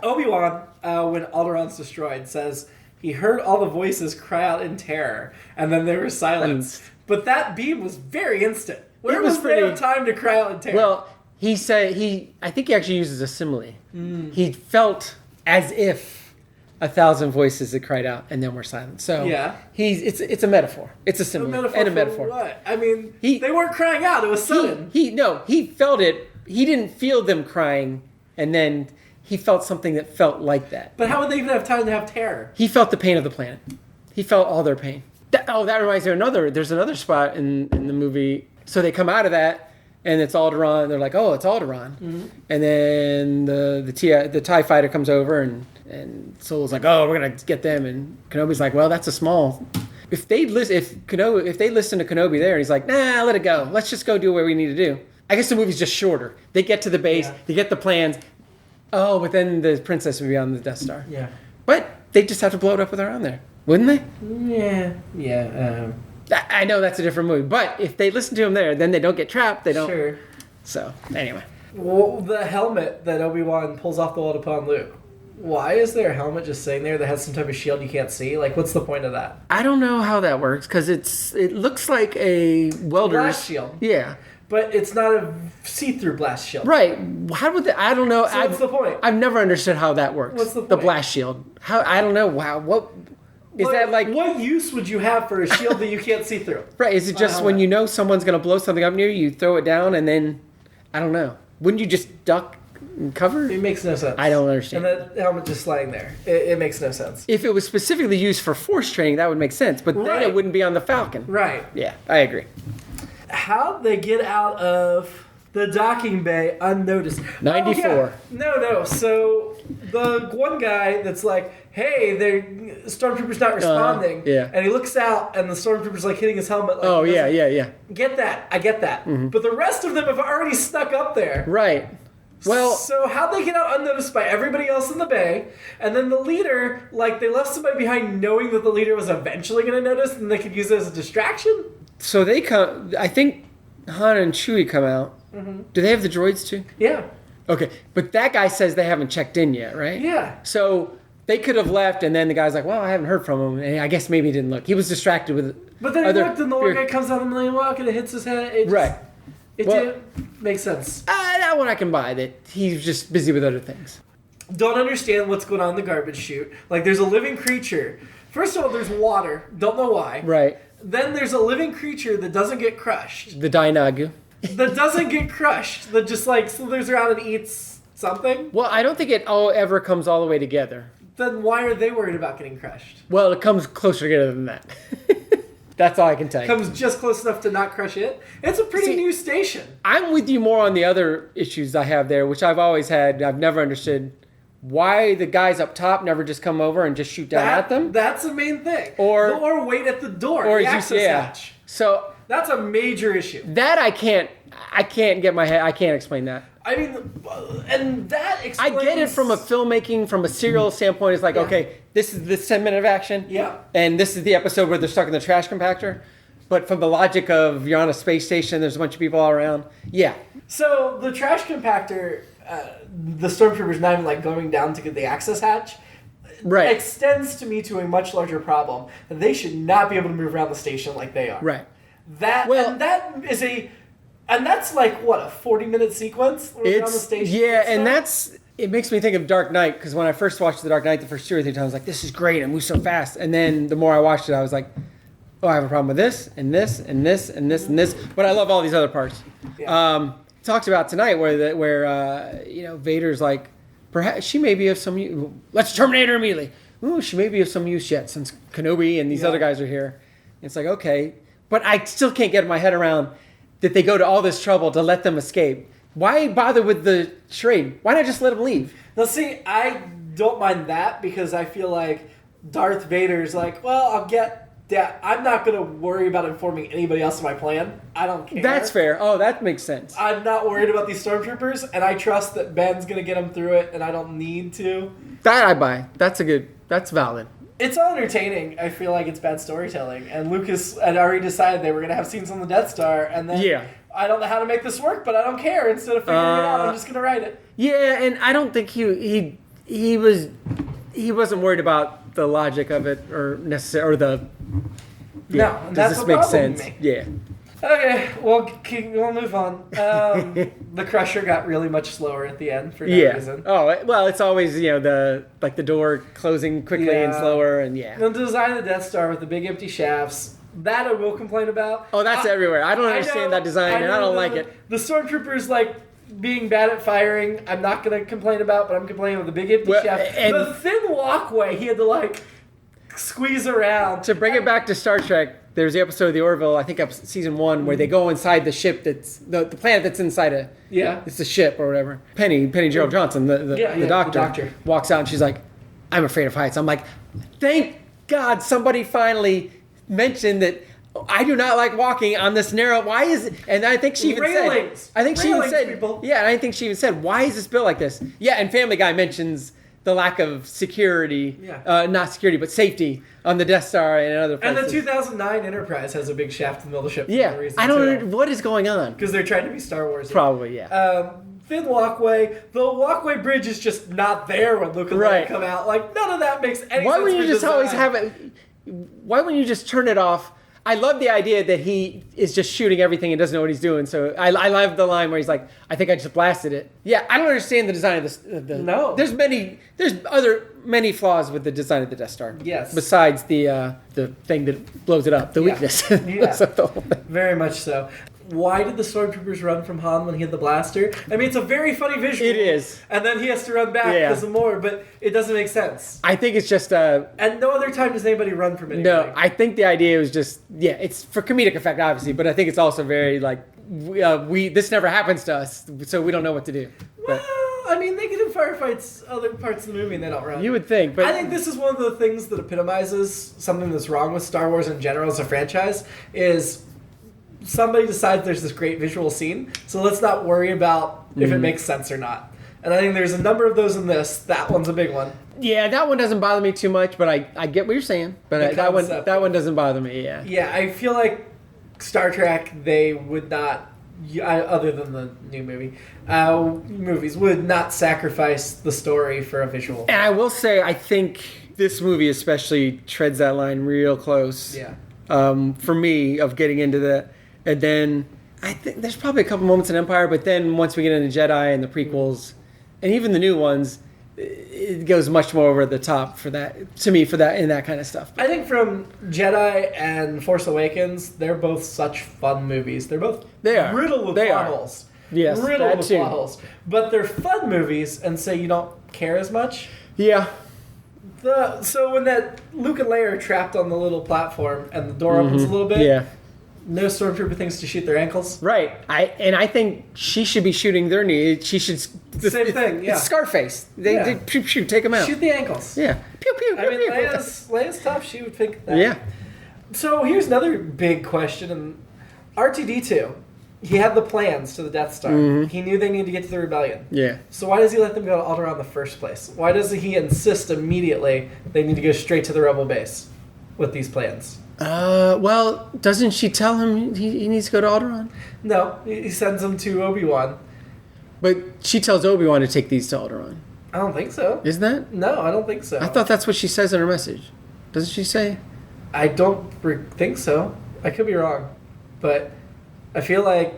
Obi-Wan, when Alderaan's destroyed, says he heard all the voices cry out in terror, and then there was silence. But that beam was very instant. Where was they have time to cry out in terror? Well, he said I think he actually uses a simile. He felt as if 1,000 voices had cried out and then were silent. So it's a metaphor. It's a simile and a metaphor. What? I mean, they weren't crying out. It was sudden. He felt it. He didn't feel them crying, and then he felt something that felt like that. But how would they even have time to have terror? He felt the pain of the planet. He felt all their pain. That reminds me of there's another spot in the movie. So they come out of that, and it's Alderaan. They're like, oh, it's Alderaan. Mm-hmm. And then the TIE fighter comes over, and Solo's like, oh, we're going to get them. And Kenobi's like, well, that's a small... If they listen to Kenobi there, and he's like, nah, let it go. Let's just go do what we need to do. I guess the movie's just shorter. They get to the base. Yeah. They get the plans. Oh, but then the princess would be on the Death Star. Yeah. But they just have to blow it up when they're on there. Wouldn't they? Yeah. I know that's a different movie, but if they listen to him there, then they don't get trapped. They don't. Sure. So anyway. Well, the helmet that Obi-Wan pulls off the wall to put on Luke. Why is there a helmet just sitting there that has some type of shield you can't see? What's the point of that? I don't know how that works because it looks like a welder's blast shield. Yeah. But it's not a see-through blast shield. Right. How would I don't know. So what's the point? I've never understood how that works. What's the point? The blast shield. I don't know. Wow. What is that like? What use would you have for a shield that you can't see through? Right. Is it just when you know someone's going to blow something up near you, you throw it down and then, I don't know. Wouldn't you just duck and cover? It makes no sense. I don't understand. And that helmet just lying there. It makes no sense. If it was specifically used for force training, that would make sense. But then it wouldn't be on the Falcon. Right. Yeah, I agree. How'd they get out of the docking bay unnoticed? 94. Oh, yeah. No. So the one guy that's like, hey, the stormtrooper's not responding. And he looks out, and the stormtrooper's hitting his helmet. Yeah. Get that. I get that. Mm-hmm. But the rest of them have already snuck up there. Right. Well, so how'd they get out unnoticed by everybody else in the bay? And then the leader, they left somebody behind knowing that the leader was eventually going to notice, and they could use it as a distraction? So they come, I think Han and Chewie come out. Mm-hmm. Do they have the droids too? Yeah. Okay, but that guy says they haven't checked in yet, right? Yeah. So they could have left, and then the guy's like, well, I haven't heard from him. And I guess maybe he didn't look. He was distracted with But then he looked, and the one guy comes out of the Millennium Falcon and it hits his head. It didn't make sense. That one I can buy, that he's just busy with other things. Don't understand what's going on in the garbage chute. There's a living creature. First of all, there's water. Don't know why. Right. Then there's a living creature that doesn't get crushed. The Dainagu. That doesn't get crushed. That just slithers around and eats something. Well, I don't think it ever comes all the way together. Then why are they worried about getting crushed? Well, it comes closer together than that. That's all I can tell you. Comes just close enough to not crush it. It's a pretty new station. I'm with you more on the other issues I have there, which I've always had. I've never understood why the guys up top never just come over and just shoot down at them. That's the main thing. Or wait at the door. Or the access hatch. So that's a major issue. That I can't. I can't get my head. I can't explain that. I mean, and that explains... I get it from a filmmaking, from a serial standpoint. It's like, okay, this is the 10 minute of action. Yeah. And this is the episode where they're stuck in the trash compactor. But from the logic of you're on a space station, there's a bunch of people all around. Yeah. So the trash compactor, the stormtroopers not even like going down to get the access hatch, Right. extends to me to a much larger problem. They should not be able to move around the station like they are. Right. And that's like what, a 40-minute sequence where they're on the station. Yeah, and it makes me think of Dark Knight, because when I first watched The Dark Knight the first 2 or 3 times, I was like, this is great, it moves so fast. And then the more I watched it, I was like, oh, I have a problem with this, and this, and this, and this, and this. But I love all these other parts. Yeah. Talks about tonight where Vader's like, perhaps she may be of some use. Let's terminate her immediately. Ooh, she may be of some use yet, since Kenobi and these other guys are here. It's like, okay. But I still can't get my head around that they go to all this trouble to let them escape. Why bother with the charade? Why not just let them leave? Now, see, I don't mind that because I feel like Darth Vader's like, well, I'll get that. I'm not going to worry about informing anybody else of my plan. I don't care. That's fair. Oh, that makes sense. I'm not worried about these stormtroopers, and I trust that Ben's going to get them through it, and I don't need to. That I buy. That's valid. It's all entertaining. I feel like it's bad storytelling. And Lucas had already decided they were going to have scenes on the Death Star, and then I don't know how to make this work, but I don't care. Instead of figuring it out, I'm just going to write it. Yeah, and I don't think he wasn't worried about the logic of it or necessarily or the. Yeah, no, and that's does this make sense? Me. Yeah. Okay, we'll move on. The Crusher got really much slower at the end for no reason. Oh, well, it's always, the door closing quickly and slower, and The design of the Death Star with the big empty shafts, that I will complain about. Oh, that's everywhere. I don't understand that design, and I don't like it. The stormtroopers, being bad at firing, I'm not going to complain about, but I'm complaining about the big empty shaft. And the thin walkway, he had to, squeeze around. To bring it back to Star Trek, there's the episode of the Orville, I think season 1, where they go inside the ship that's the planet that's inside it's the ship or whatever. Penny Gerald Johnson, the doctor, walks out and she's like, I'm afraid of heights. I'm like, thank God somebody finally mentioned that I do not like walking on this narrow. Why is it? And I think she even said, people. Yeah, and I think she even said, why is this built like this? Yeah, and Family Guy mentions the lack of security, not security, but safety on the Death Star and other places. And the 2009 Enterprise has a big shaft in the middle of the ship. Yeah, I don't know what is going on. Because they're trying to be Star Wars. Probably, yeah. Thin walkway. The walkway bridge is just not there when Luke and Leia come out. None of that makes any sense. Why wouldn't you just always have it? Why wouldn't you just turn it off? I love the idea that he is just shooting everything and doesn't know what he's doing. So I love the line where he's like, I think I just blasted it. Yeah, I don't understand the design of the No. There's many flaws with the design of the Death Star. Yes. Besides the thing that blows it up, the weakness. Yeah. Very much so. Why did the stormtroopers run from Han when he had the blaster? I mean, it's a very funny visual. It is. And then he has to run back because of more, but it doesn't make sense. I think it's just And no other time does anybody run from anything. No, I think the idea was just, it's for comedic effect, obviously, but I think it's also very, this never happens to us, so we don't know what to do. Well, I mean, they get in firefights other parts of the movie and they don't run. You would think, but... I think this is one of the things that epitomizes something that's wrong with Star Wars in general as a franchise, is... somebody decides there's this great visual scene, so let's not worry about if it makes sense or not. And I think there's a number of those in this. That one's a big one. Yeah, that one doesn't bother me too much, but I get what you're saying. But that one doesn't bother me, yeah. Yeah, I feel like Star Trek, they would not, other than the new movies, would not sacrifice the story for a visual. And I will say, I think this movie especially treads that line real close. Yeah. For me, of getting into that. And then I think there's probably a couple moments in Empire, but then once we get into Jedi and the prequels, and even the new ones, it goes much more over the top for that, to me, in that kind of stuff. I think from Jedi and Force Awakens, they're both such fun movies. They're both riddled with plot holes. Yes, riddled with plot holes. But they're fun movies, and so you don't care as much. Yeah. So when that Luke and Leia are trapped on the little platform and the door opens a little bit, no stormtrooper thinks to shoot their ankles. Right. I think she should be shooting their knee. She should. Same thing. Yeah. It's Scarface. They pew, take them out. Shoot the ankles. Yeah. Pew pew. I mean, Leia's tough. She would think that. Yeah. So here's another big question: and R2-D2. he had the plans to the Death Star. Mm-hmm. He knew they needed to get to the rebellion. Yeah. So why does he let them go to Alderaan in the first place? Why does he insist immediately they need to go straight to the rebel base with these plans? Well, doesn't she tell him he needs to go to Alderaan? No, he sends them to Obi-Wan. But she tells Obi-Wan to take these to Alderaan. I don't think so. Isn't that? No, I don't think so. I thought that's what she says in her message. Doesn't she say? I don't think so. I could be wrong. But I feel like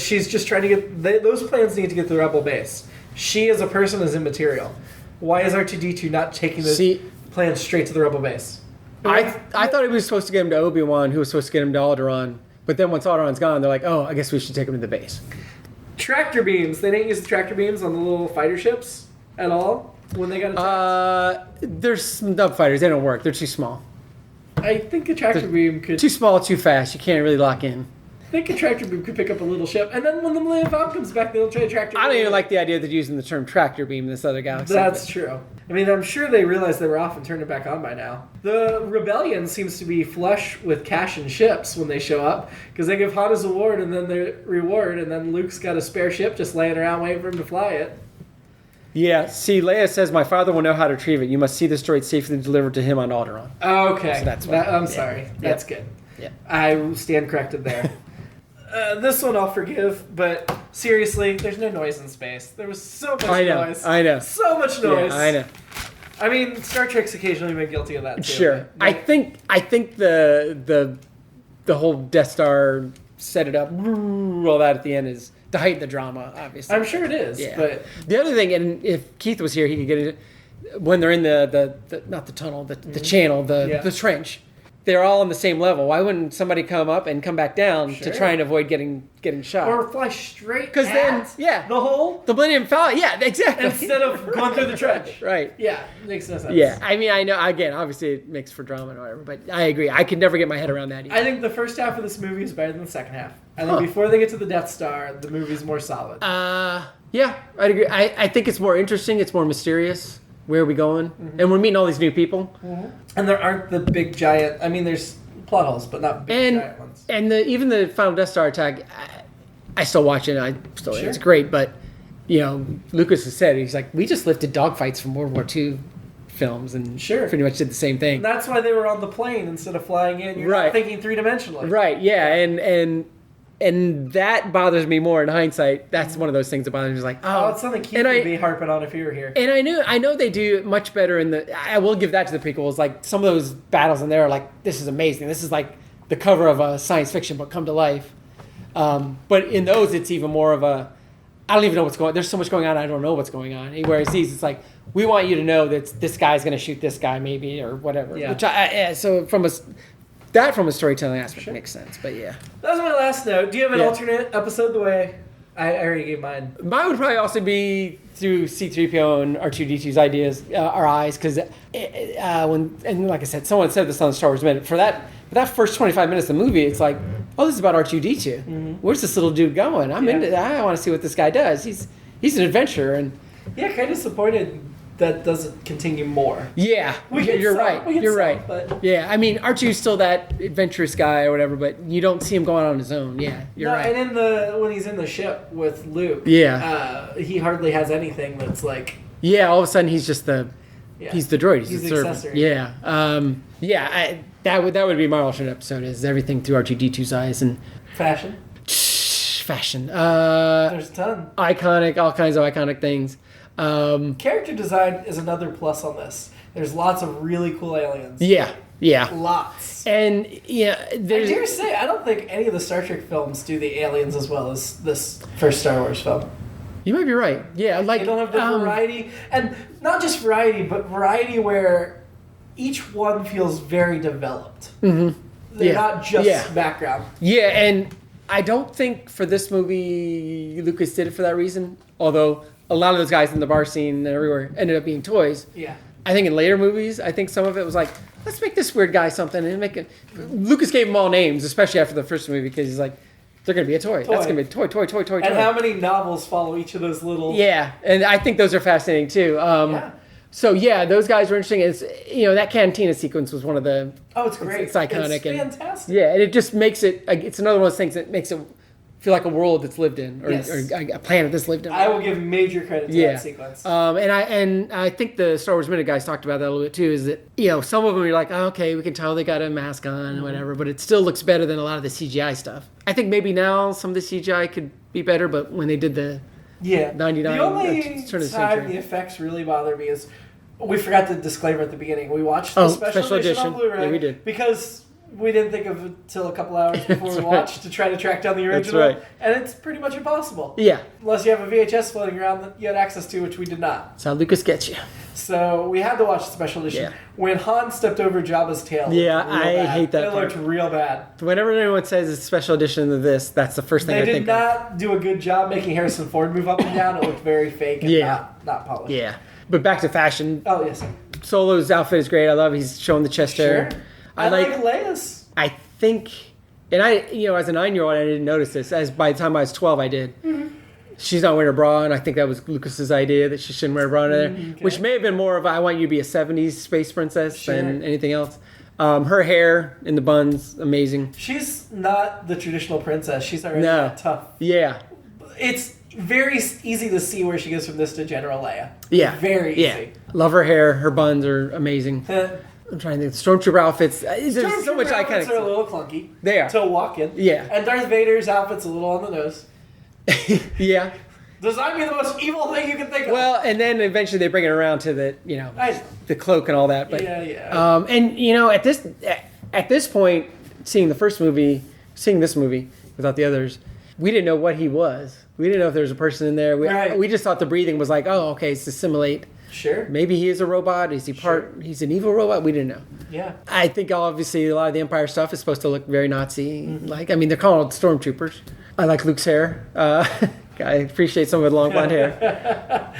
she's just trying to get... those plans need to get to the rebel base. She as a person is immaterial. Why is R2-D2 not taking the plans straight to the rebel base? I thought he was supposed to get him to Obi-Wan, who was supposed to get him to Alderaan. But then once Alderaan's gone, they're like, oh, I guess we should take him to the base. Tractor beams. They didn't use the tractor beams on the little fighter ships at all when they got attacked? There's some dub fighters. They don't work. They're too small. I think a tractor beam could... Too small, too fast. You can't really lock in. I think a tractor beam could pick up a little ship. And then when the Millennium Falcon comes back, they'll try a tractor beam. I don't even like the idea that they're using the term tractor beam in this other galaxy. That's true. I mean, I'm sure they realized they were off and turned it back on by now. The rebellion seems to be flush with cash and ships when they show up, because they give Han his award and then the reward, and then Luke's got a spare ship just laying around waiting for him to fly it. Yeah, see, Leia says, my father will know how to retrieve it. You must see this droid safely delivered to him on Alderaan. Okay. So that's I'm sorry. That's good. Yeah. I stand corrected there. This one I'll forgive, but seriously, there's no noise in space. There was so much noise. I know. So much noise. Yeah, I know. I mean, Star Trek's occasionally been guilty of that too. Sure. I think the whole Death Star set it up, all that at the end is to heighten the drama, obviously. I'm sure it is. Yeah. But the other thing, and if Keith was here, he could get it when they're in the not the tunnel, the channel, the trench. They're all on the same level. Why wouldn't somebody come up and come back down to try and avoid getting shot? Or fly straight Because then, the hole? The Millennium Falcon, yeah, exactly. Instead of going through the trench. Right. Yeah, makes no sense. Yeah, I mean, I know, again, obviously it makes for drama and whatever, but I agree. I could never get my head around that either. I think the first half of this movie is better than the second half. I think before they get to the Death Star, the movie's more solid. Yeah, I'd agree. I think it's more interesting. It's more mysterious. Where are we going? Mm-hmm. And we're meeting all these new people. Mm-hmm. And there aren't the big giant... I mean, there's plot holes, but not big giant ones. And even the final Death Star attack, I still watch it. It's great, but Lucas has said, he's like, we just lifted dogfights from World War II films and pretty much did the same thing. And that's why they were on the plane instead of flying in. You're not thinking three-dimensionally. Right, yeah, and that bothers me more in hindsight. That's one of those things that bothers me. It's like, it's something Keith would be harping on if you were here. And I know they do much better in the... I will give that to the prequels. Like, some of those battles in there are like, this is amazing. This is like the cover of a science fiction book come to life. But in those, it's even more of a... I don't even know what's going on. There's so much going on, I don't know what's going on. Whereas these, it's like, we want you to know that this guy's going to shoot this guy maybe or whatever. Yeah. Which so from a storytelling aspect makes sense, but yeah. That was my last note. Do you have an alternate episode the way I already gave mine? Mine would probably also be through C-3PO and R2-D2's ideas, our eyes, because and like I said, someone said this on the Star Wars Minute, for that first 25 minutes of the movie, it's like, oh, this is about R2-D2. Mm-hmm. Where's this little dude going? I'm into that. I want to see what this guy does. He's an adventurer. And yeah, kind of disappointed that doesn't continue more. Yeah, you're right. But yeah, I mean, R2's still that adventurous guy or whatever, but you don't see him going on his own. Yeah, you're right. And when he's in the ship with Luke, he hardly has anything that's like... Yeah, all of a sudden he's just he's the droid. He's the servant. Accessory. Yeah. That would be my alternate episode, is everything through R2-D2's eyes. And fashion. There's a ton. Iconic, all kinds of iconic things. Character design is another plus on this. There's lots of really cool aliens. Yeah. Lots. And I dare say, I don't think any of the Star Trek films do the aliens as well as this first Star Wars film. You might be right. Yeah, like... They don't have the variety. And not just variety, but variety where each one feels very developed. Mm-hmm. They're not just background. Yeah, and I don't think for this movie Lucas did it for that reason, although... A lot of those guys in the bar scene and everywhere ended up being toys. Yeah. I think in later movies, I think some of it was like, let's make this weird guy something and make it. Lucas gave them all names, especially after the first movie, because he's like, they're going to be a toy. That's going to be a toy. And how many novels follow each of those little... Yeah, and I think those are fascinating too. So those guys were interesting. It's that cantina sequence was one of the... Oh, it's great. It's iconic. It's fantastic. And it just makes it... It's another one of those things that makes it feel like a world that's lived in, or, Yes. or a planet that's lived in. I will give major credit to that sequence. And I think the Star Wars Minute guys talked about that a little bit too. Is that some of them you're like, oh, okay, we can tell they got a mask on and whatever, but it still looks better than a lot of the CGI stuff. I think maybe now some of the CGI could be better, but when they did the 99, the only turn of the time century. the effects really bother me is we forgot the disclaimer at the beginning. We watched the special edition on Blu-ray. Yeah, we did. Because we didn't think of it till a couple hours before we watched to try to track down the original. That's right. And it's pretty much impossible. Yeah. Unless you have a VHS floating around that you had access to, which we did not. That's how Lucas gets you. So we had to watch the special edition. Yeah. When Han stepped over Jabba's tail. Yeah, it looked real I bad. hate that It part. looked real bad. Whenever anyone says it's a special edition of this, that's the first thing They I did think not do a good job making Harrison Ford move up and down. It looked very fake and not polished. of. Yeah. But back to fashion. Oh, yes, sir. Solo's outfit is great. I love he's showing the chest hair. I like Leia's. I think, and as a 9-year-old, I didn't notice this. As by the time I was 12, I did. Mm-hmm. She's not wearing a bra, and I think that was Lucas's idea that she shouldn't wear a bra in there, which may have been more of I want you to be a 70s space princess than anything else. Her hair in the buns, amazing. She's not the traditional princess. She's already tough. Yeah. It's very easy to see where she goes from this to General Leia. Yeah. Very easy. Yeah. Love her hair. Her buns are amazing. I'm trying to think. Stormtrooper outfits. There's so much I kind of. are a little clunky. They are. To walk in. Yeah. And Darth Vader's outfit's a little on the nose. Yeah. Does that mean the most evil thing you can think of? Well, and then eventually they bring it around to the, the cloak and all that. But yeah. At this point, seeing this movie without the others, we didn't know what he was. We didn't know if there was a person in there. We just thought the breathing was like, oh, okay, it's to simulate. Sure. Maybe he is a robot. Is he he's an evil robot? We didn't know. Yeah. I think obviously a lot of the Empire stuff is supposed to look very Nazi. They're called stormtroopers. I like Luke's hair. I appreciate some of the long blonde hair.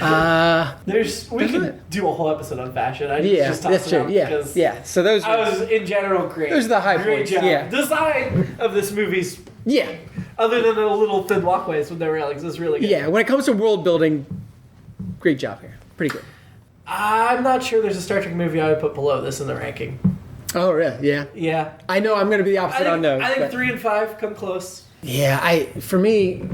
We could do a whole episode on fashion. That's true. Yeah. So those. I was in general great. Those are the high great points. Job. Yeah. Design of this movie's. Yeah. Other than the little thin walkways with no railings, is really good. Yeah. When it comes to world building, great job here. Pretty good. I'm not sure there's a Star Trek movie I would put below this in the ranking. Oh, really? Yeah. Yeah. I know I'm going to be the opposite on those. I think 3 and 5 come close. Yeah. For me,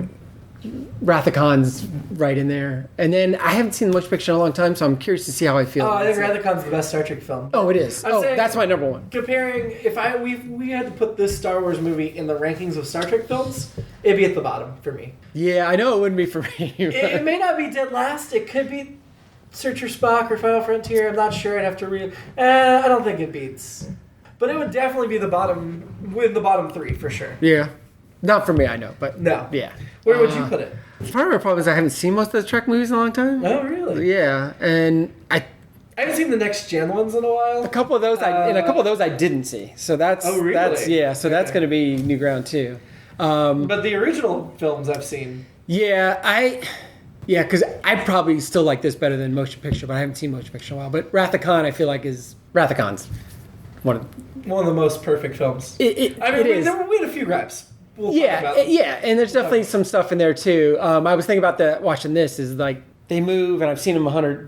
Wrath of Khan's right in there. And then I haven't seen Motion Picture in a long time, so I'm curious to see how I feel. Oh, I think Wrath of Khan's the best Star Trek film. Oh, it is. That's my number one. Comparing, if we had to put this Star Wars movie in the rankings of Star Trek films, it'd be at the bottom for me. Yeah, I know it wouldn't be for me. It may not be dead last. It could be Search for Spock or Final Frontier. I'm not sure. I'd have to read. I don't think it beats. But it would definitely be in the bottom 3 for sure. Yeah. Not for me, I know, but no. Yeah. Where would you put it? Part of my problem is I haven't seen most of the Trek movies in a long time. Oh, really? Yeah, and I haven't seen the next gen ones in a while. A couple of those I didn't see. So that's really? That's that's going to be new ground too. But the original films I've seen. Yeah, because I probably still like this better than Motion Picture, but I haven't seen Motion Picture in a while. But Wrath of Khan, I feel like Wrath of Khan's one of the most perfect films. We had a few gripes. And there's definitely some stuff in there too. I was thinking about watching this is like they move, and I've seen them 100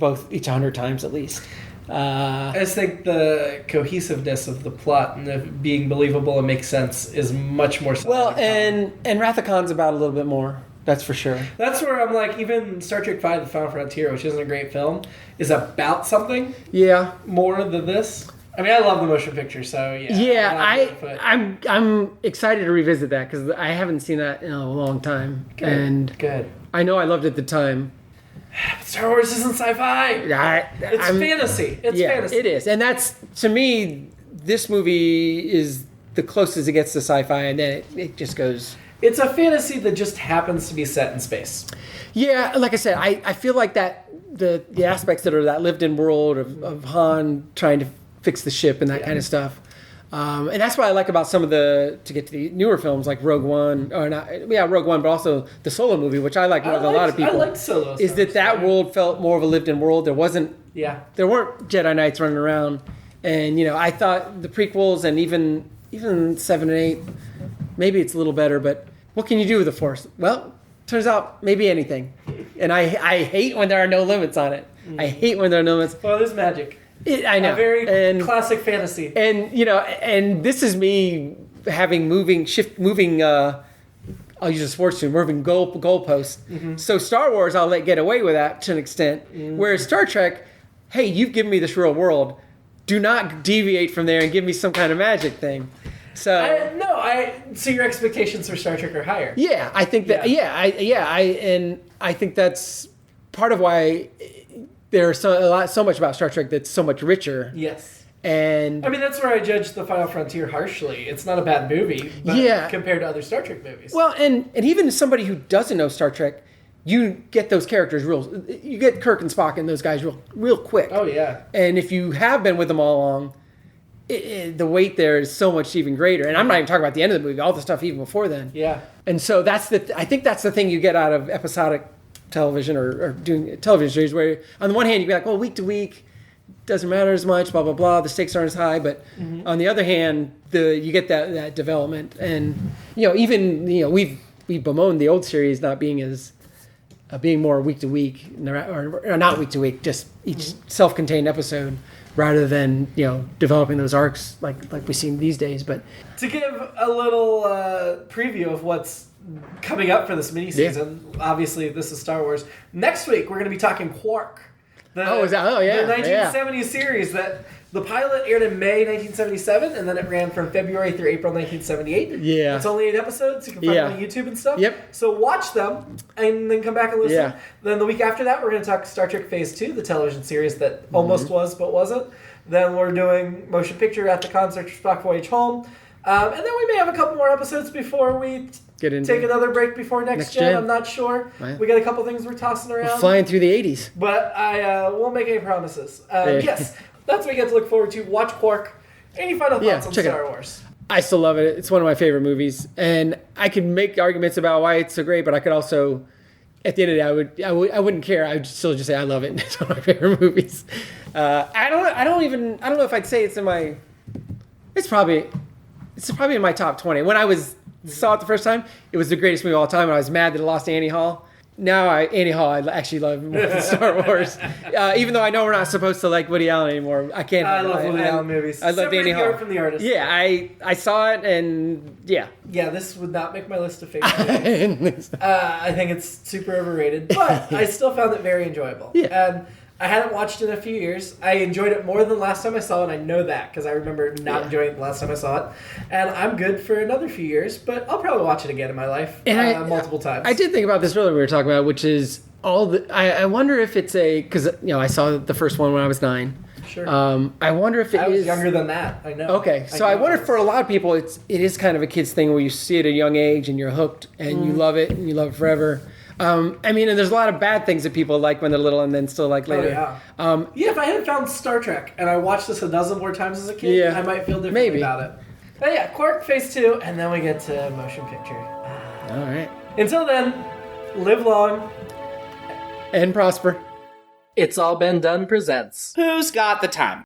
times at least. I just think the cohesiveness of the plot and the being believable and makes sense is much more solid. Well, and Wrath of Khan's about a little bit more. That's for sure. That's where I'm like, even Star Trek V: The Final Frontier, which isn't a great film, is about something. Yeah. More than this. I mean, I love the motion picture, so yeah. Yeah, I'm excited to revisit that because I haven't seen that in a long time. Good. I know I loved it at the time. Star Wars isn't sci-fi. It's fantasy. It's fantasy. It is, and that's to me, this movie is the closest it gets to sci-fi, and then it just goes. It's a fantasy that just happens to be set in space. Yeah, like I said, I feel like that the aspects that are that lived-in world of Han trying to fix the ship and that kind of stuff. And that's what I like about some of to get to the newer films like Rogue One, Rogue One, but also the Solo movie, which I like more than a lot of people. I liked Solo. Is that world felt more of a lived-in world? There wasn't. Yeah. There weren't Jedi Knights running around, and I thought the prequels and even 7 and 8, maybe it's a little better, but what can you do with the Force? Well, turns out maybe anything, and I hate when there are no limits on it. I hate when there are no limits. Well, there's magic. I know. A very classic fantasy. And, and this is me having moving I'll use a sports team, moving goalposts. So Star Wars, I'll let get away with that to an extent. Whereas Star Trek, hey, you've given me this real world. Do not deviate from there and give me some kind of magic thing. So so your expectations for Star Trek are higher. Yeah, I think that. I think that's part of why there's so much about Star Trek that's so much richer. Yes. And I mean, that's where I judge The Final Frontier harshly. It's not a bad movie, but compared to other Star Trek movies. Well, and even somebody who doesn't know Star Trek, you get those characters you get Kirk and Spock and those guys real quick. Oh, yeah. And if you have been with them all along, the weight there is so much even greater. And I'm not even talking about the end of the movie, all the stuff even before then. Yeah. And so I think that's the thing you get out of episodic television or doing a television series where on the one hand, you'd be like, well, week to week, doesn't matter as much, blah, blah, blah. The stakes aren't as high. But on the other hand, you get that development. And, we've bemoaned the old series not being being more week to week, or not week to week, just each self-contained episode rather than, developing those arcs like we see these days. But to give a little preview of what's coming up for this miniseason, obviously this is Star Wars. Next week, we're going to be talking Quark. The 1970 series that the pilot aired in May 1977, and then it ran from February through April 1978. Yeah. It's only 8 episodes. You can find them on YouTube and stuff. Yep. So watch them, and then come back and listen. Yeah. Then the week after that, we're going to talk Star Trek Phase 2, the television series that almost was but wasn't. Then we're doing Motion Picture at the Concert Spock Voyage Home. And then we may have a couple more episodes before we take another break before next gen. I'm not sure. Right. We got a couple things we're tossing around. We're flying through the 80s. But I won't make any promises. Yes, that's what we get to look forward to. Watch Quark. Any final thoughts on Star Wars? I still love it. It's one of my favorite movies. And I can make arguments about why it's so great, but I could also, at the end of the day, I wouldn't care. I would still just say I love it. It's one of my favorite movies. I don't know if I'd say it's in my... It's probably in my top 20. When I saw it the first time, it was the greatest movie of all time, and I was mad that it lost to Annie Hall. Now, Annie Hall, I actually love more than Star Wars. Even though I know we're not supposed to like Woody Allen anymore. I can't. I love Woody Allen movies. I love Annie Hall. From the artist. Yeah, I saw it, and yeah. Yeah, this would not make my list of favorite movies. I think it's super overrated, but I still found it very enjoyable. Yeah. And I hadn't watched it in a few years. I enjoyed it more than last time I saw it, and I know that because I remember not enjoying it the last time I saw it. And I'm good for another few years, but I'll probably watch it again in my life multiple times. I did think about this earlier we were talking about, which is I wonder if it's because I saw the first one when I was 9. Sure. I wonder if I was younger than that. I know. Okay, so I wonder if for a lot of people it is kind of a kid's thing where you see it at a young age and you're hooked and you love it forever. And there's a lot of bad things that people like when they're little and then still like later. Oh, yeah. If I hadn't found Star Trek and I watched this a dozen more times as a kid, I might feel differently about it. But yeah, Quark Phase 2, and then we get to Motion Picture. All right. Until then, live long. And prosper. It's All Been Done presents. Who's got the time?